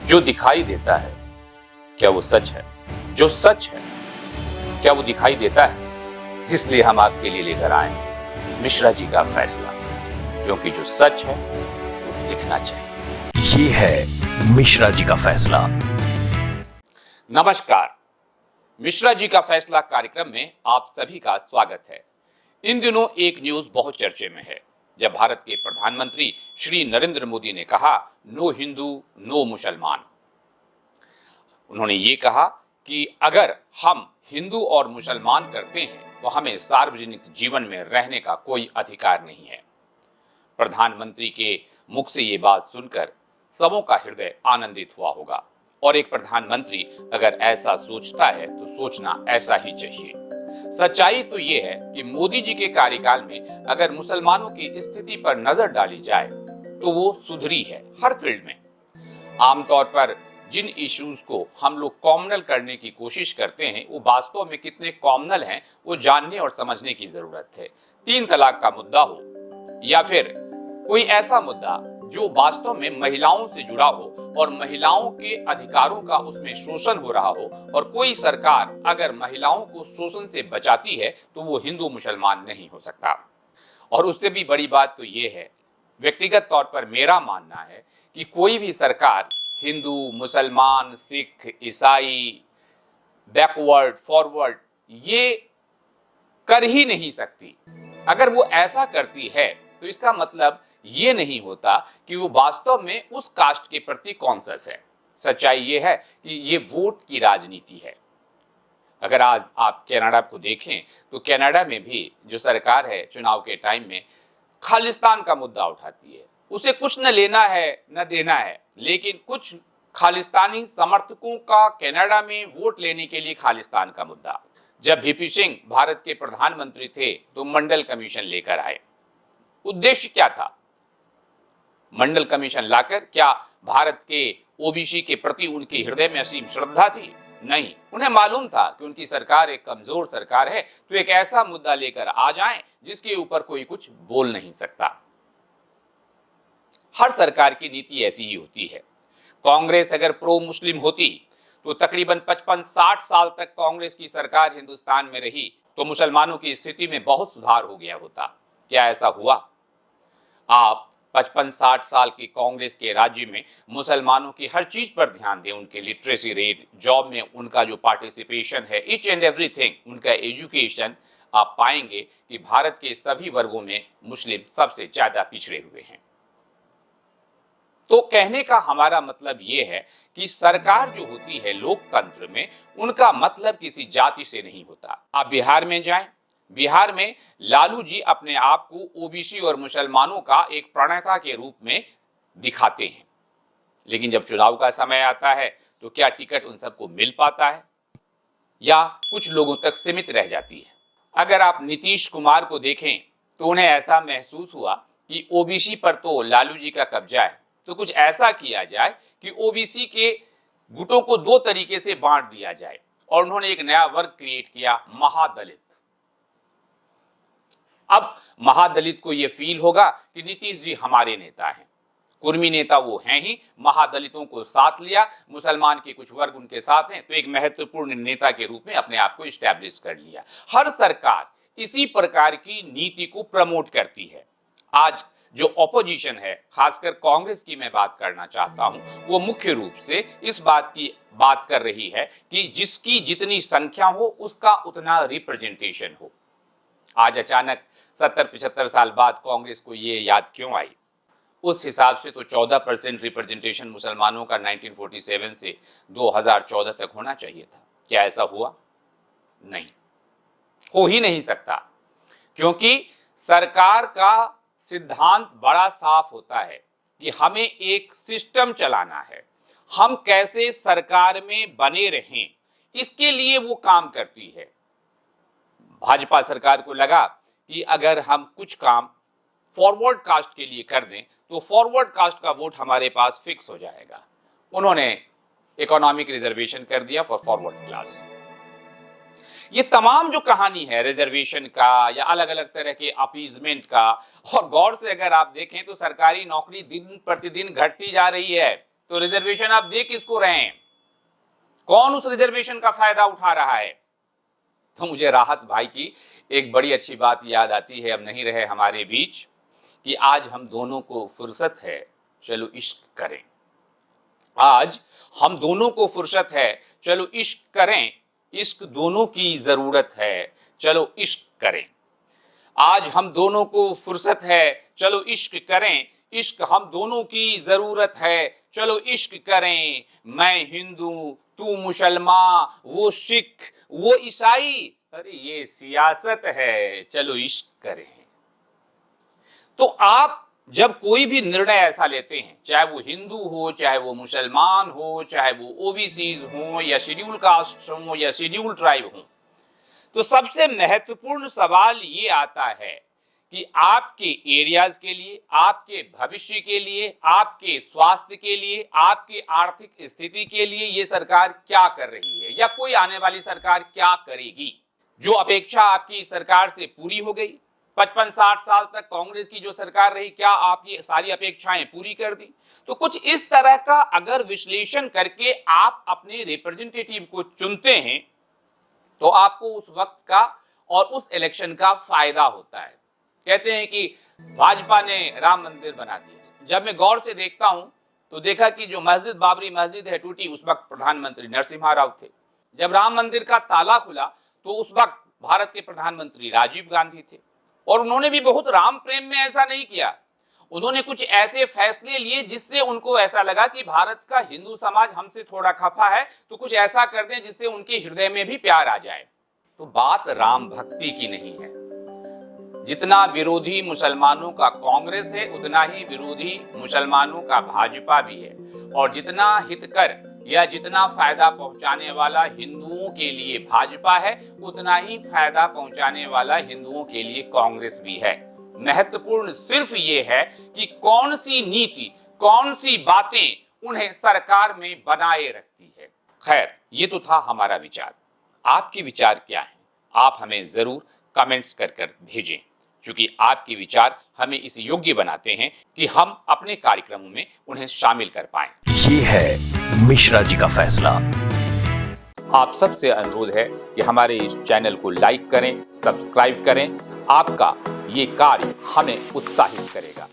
जो दिखाई देता है क्या वो सच है? जो सच है क्या वो दिखाई देता है? इसलिए हम आपके लिए लेकर आए हैं मिश्रा जी का फैसला, क्योंकि जो सच है वो दिखना चाहिए। ये है मिश्रा जी का फैसला। नमस्कार, मिश्रा जी का फैसला कार्यक्रम में आप सभी का स्वागत है। इन दिनों एक न्यूज बहुत चर्चे में है, जब भारत के प्रधानमंत्री श्री नरेंद्र मोदी ने कहा नो हिंदू नो मुसलमान। उन्होंने ये कहा कि अगर हम हिंदू और मुसलमान करते हैं तो हमें सार्वजनिक जीवन में रहने का कोई अधिकार नहीं है। प्रधानमंत्री के मुख से ये बात सुनकर सबों का हृदय आनंदित हुआ होगा, और एक प्रधानमंत्री अगर ऐसा सोचता है तो सोचना ऐसा ही चाहिए। सच्चाई तो ये है कि मोदी जी के कार्यकाल में अगर मुसलमानों की स्थिति पर नजर डाली जाए तो वो सुधरी है हर फील्ड में। आमतौर पर जिन इश्यूज को हम लोग कॉमनल करने की कोशिश करते हैं वो वास्तव में कितने कॉमनल हैं वो जानने और समझने की जरूरत है। 3 तलाक का मुद्दा हो या फिर कोई ऐसा मुद्दा जो वास्तव में महिलाओं से जुड़ा हो और महिलाओं के अधिकारों का उसमें शोषण हो रहा हो, और कोई सरकार अगर महिलाओं को शोषण से बचाती है तो वो हिंदू मुसलमान नहीं हो सकता। और उससे भी बड़ी बात तो ये है, व्यक्तिगत तौर पर मेरा मानना है कि कोई भी सरकार हिंदू मुसलमान सिख ईसाई बैकवर्ड फॉरवर्ड ये कर ही नहीं सकती। अगर वो ऐसा करती है तो इसका मतलब ये नहीं होता कि वो वास्तव में उस कास्ट के प्रति कॉन्शियस है। सच्चाई ये है कि ये वोट की राजनीति है। अगर आज आप कनाडा को देखें तो कनाडा में भी जो सरकार है चुनाव के टाइम में खालिस्तान का मुद्दा उठाती है। उसे कुछ न लेना है न देना है, लेकिन कुछ खालिस्तानी समर्थकों का कनाडा में वोट लेने के लिए खालिस्तान का मुद्दा। जब वीपी सिंह भारत के प्रधानमंत्री थे तो मंडल कमीशन लेकर आए। उद्देश्य क्या था? मंडल कमीशन लाकर क्या भारत के ओबीसी के प्रति उनके हृदय में असीम श्रद्धा थी? नहीं, उन्हें मालूम था कि उनकी सरकार एक कमजोर सरकार है, तो एक ऐसा मुद्दा लेकर आ जाएं जिसके ऊपर कोई कुछ बोल नहीं सकता। हर सरकार की नीति ऐसी ही होती है। कांग्रेस अगर प्रो मुस्लिम होती तो तकरीबन 55-60 साल तक कांग्रेस की सरकार हिंदुस्तान में रही तो मुसलमानों की स्थिति में बहुत सुधार हो गया होता। क्या ऐसा हुआ? आप 55-60 साल की कांग्रेस के राज्य में मुसलमानों की हर चीज पर ध्यान दें, उनके लिटरेसी रेट, जॉब में उनका जो पार्टिसिपेशन है, ईच एंड एवरीथिंग, उनका एजुकेशन, आप पाएंगे कि भारत के सभी वर्गों में मुस्लिम सबसे ज्यादा पिछड़े हुए हैं। तो कहने का हमारा मतलब यह है कि सरकार जो होती है लोकतंत्र में, उनका मतलब किसी जाति से नहीं होता। आप बिहार में जाएं, बिहार में लालू जी अपने आप को ओबीसी और मुसलमानों का एक प्रणेता के रूप में दिखाते हैं, लेकिन जब चुनाव का समय आता है तो क्या टिकट उन सबको मिल पाता है या कुछ लोगों तक सीमित रह जाती है? अगर आप नीतीश कुमार को देखें तो उन्हें ऐसा महसूस हुआ कि ओबीसी पर तो लालू जी का कब्जा है, तो कुछ ऐसा किया जाए कि ओबीसी के गुटों को 2 तरीके से बांट दिया जाए, और उन्होंने एक नया वर्ग क्रिएट किया, महादलित। अब महादलित को यह फील होगा कि नीतीश जी हमारे नेता हैं, कुर्मी नेता वो हैं ही, महादलितों को साथ लिया, मुसलमान के कुछ वर्ग उनके साथ हैं, तो एक महत्वपूर्ण नेता के रूप में अपने आप को स्टैब्लिश कर लिया। हर सरकार इसी प्रकार की नीति को प्रमोट करती है। आज जो ऑपोजिशन है, खासकर कांग्रेस की मैं बात करना चाहता हूं, वो मुख्य रूप से इस बात की बात कर रही है कि जिसकी जितनी संख्या हो उसका उतना रिप्रेजेंटेशन हो। आज अचानक 70-75 साल बाद कांग्रेस को ये याद क्यों आई? उस हिसाब से तो 14% रिप्रेजेंटेशन मुसलमानों का 1947 से 2014 तक होना चाहिए था। क्या ऐसा हुआ? नहीं, हो ही नहीं सकता, क्योंकि सरकार का सिद्धांत बड़ा साफ होता है कि हमें एक सिस्टम चलाना है, हम कैसे सरकार में बने रहें, इसके लिए वो काम करती है। भाजपा सरकार को लगा कि अगर हम कुछ काम फॉरवर्ड कास्ट के लिए कर दें तो फॉरवर्ड कास्ट का वोट हमारे पास फिक्स हो जाएगा। उन्होंने इकोनॉमिक रिजर्वेशन कर दिया फॉर फॉरवर्ड क्लास। ये तमाम जो कहानी है रिजर्वेशन का या अलग अलग तरह के अपीजमेंट का, और गौर से अगर आप देखें तो सरकारी नौकरी दिन प्रतिदिन घटती जा रही है। तो रिजर्वेशन आप दे किसको रहे हैं? कौन उस रिजर्वेशन का फायदा उठा रहा है? तो मुझे राहत भाई की एक बड़ी अच्छी बात याद आती है, अब नहीं रहे हमारे बीच, कि आज हम दोनों को फुर्सत है, चलो इश्क करें। आज हम दोनों को फुर्सत है, चलो इश्क करें। इश्क दोनों की जरूरत है, चलो इश्क करें। आज हम दोनों को फुर्सत है, चलो इश्क करें। इश्क हम दोनों की जरूरत है, चलो इश्क करें। मैं हिंदू, तू मुसलमान, वो सिख, वो ईसाई, अरे ये सियासत है, चलो इश्क करें। तो आप जब कोई भी निर्णय ऐसा लेते हैं, चाहे वो हिंदू हो, चाहे वो मुसलमान हो, चाहे वो ओबीसीज हो, या शेड्यूल कास्ट हो, या शेड्यूल ट्राइब हो, तो सबसे महत्वपूर्ण सवाल ये आता है कि आपके एरियाज के लिए, आपके भविष्य के लिए, आपके स्वास्थ्य के लिए, आपके आर्थिक स्थिति के लिए ये सरकार क्या कर रही है, या कोई आने वाली सरकार क्या करेगी। जो अपेक्षा आपकी सरकार से पूरी हो गई, 55-60 साल तक कांग्रेस की जो सरकार रही, क्या आप ये सारी अपेक्षाएं पूरी कर दी? तो कुछ इस तरह का अगर विश्लेषण करके आप अपने रिप्रेजेंटेटिव को चुनते हैं, तो आपको उस वक्त का और उस इलेक्शन का फायदा होता है। कहते हैं कि भाजपा ने राम मंदिर बना दिया। जब मैं गौर से देखता हूं तो देखा कि जो मस्जिद, बाबरी मस्जिद है टूटी, उस वक्त प्रधानमंत्री नरसिम्हा राव थे। जब राम मंदिर का ताला खुला तो उस वक्त भारत के प्रधानमंत्री राजीव गांधी थे, और उन्होंने भी बहुत राम प्रेम में ऐसा नहीं किया। उन्होंने कुछ ऐसे फैसले लिए जिससे उनको ऐसा लगा कि भारत का हिंदू समाज हमसे थोड़ा खफा है, तो कुछ ऐसा कर दें जिससे उनके हृदय में भी प्यार आ जाए। तो बात राम भक्ति की नहीं है। जितना विरोधी मुसलमानों का कांग्रेस है, उतना ही विरोधी मुसलमानों का भाजपा भी है, और जितना हितकर या जितना फायदा पहुंचाने वाला हिंदुओं के लिए भाजपा है, उतना ही फायदा पहुंचाने वाला हिंदुओं के लिए कांग्रेस भी है। महत्वपूर्ण सिर्फ ये है कि कौन सी नीति, कौन सी बातें उन्हें सरकार में बनाए रखती है। खैर, ये तो था हमारा विचार। आपके विचार क्या हैं? आप हमें जरूर कमेंट्स कर भेजें, क्योंकि आपके विचार हमें इस योग्य बनाते हैं कि हम अपने कार्यक्रमों में उन्हें शामिल कर पाएं। ये है मिश्रा जी का फैसला। आप सबसे अनुरोध है कि हमारे इस चैनल को लाइक करें, सब्सक्राइब करें। आपका ये कार्य हमें उत्साहित करेगा।